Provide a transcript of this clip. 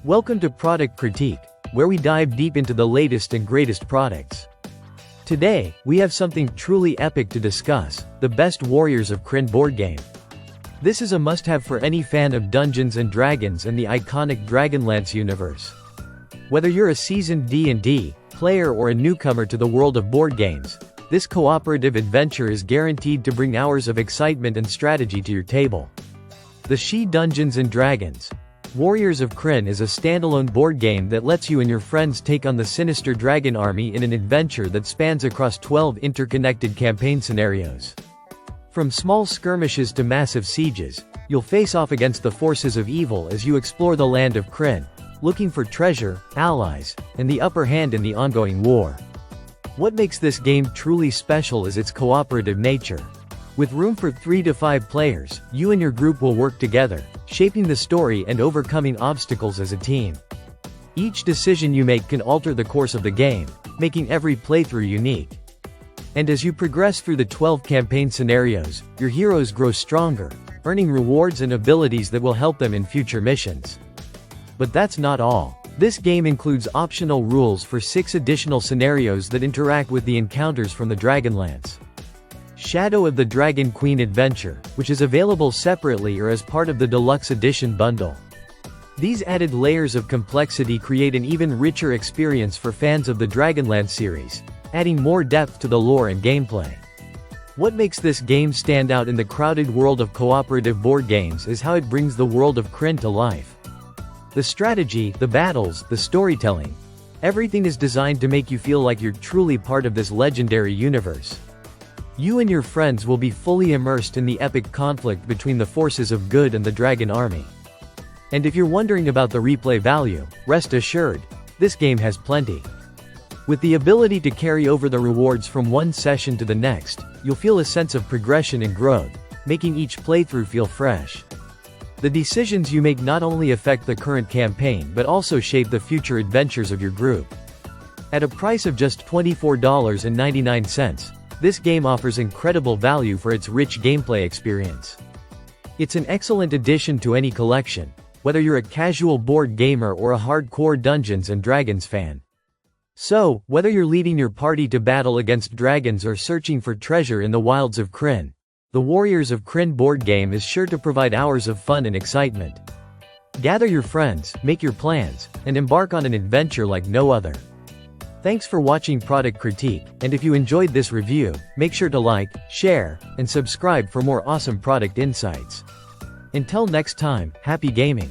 Welcome to Product Critique, where we dive deep into the latest and greatest products. Today, we have something truly epic to discuss, the best Warriors of Krynn board game. This is a must-have for any fan of Dungeons & Dragons and the iconic DragonLance universe. Whether you're a seasoned D&D player or a newcomer to the world of board games, this cooperative adventure is guaranteed to bring hours of excitement and strategy to your table. The SHI Dungeons & Dragons Warriors of Krynn is a standalone board game that lets you and your friends take on the sinister dragon army in an adventure that spans across 12 interconnected campaign scenarios. From small skirmishes to massive sieges, you'll face off against the forces of evil as you explore the land of Krynn, looking for treasure, allies, and the upper hand in the ongoing war. What makes this game truly special is its cooperative nature. With room for 3 to 5 players, you and your group will work together, shaping the story and overcoming obstacles as a team. Each decision you make can alter the course of the game, making every playthrough unique. And as you progress through the 12 campaign scenarios, your heroes grow stronger, earning rewards and abilities that will help them in future missions. But that's not all. This game includes optional rules for 6 additional scenarios that interact with the encounters from the DragonLance. Shadow of the Dragon Queen Adventure, which is available separately or as part of the Deluxe Edition bundle. These added layers of complexity create an even richer experience for fans of the DragonLance series, adding more depth to the lore and gameplay. What makes this game stand out in the crowded world of cooperative board games is how it brings the world of Krynn to life. The strategy, the battles, the storytelling. Everything is designed to make you feel like you're truly part of this legendary universe. You and your friends will be fully immersed in the epic conflict between the forces of good and the dragon army. And if you're wondering about the replay value, rest assured, this game has plenty. With the ability to carry over the rewards from one session to the next, you'll feel a sense of progression and growth, making each playthrough feel fresh. The decisions you make not only affect the current campaign but also shape the future adventures of your group. At a price of just $24.99, this game offers incredible value for its rich gameplay experience. It's an excellent addition to any collection, whether you're a casual board gamer or a hardcore Dungeons & Dragons fan. So, whether you're leading your party to battle against dragons or searching for treasure in the wilds of Krynn, the Warriors of Krynn board game is sure to provide hours of fun and excitement. Gather your friends, make your plans, and embark on an adventure like no other. Thanks for watching Product Critique, and if you enjoyed this review, make sure to like, share, and subscribe for more awesome product insights. Until next time, happy gaming!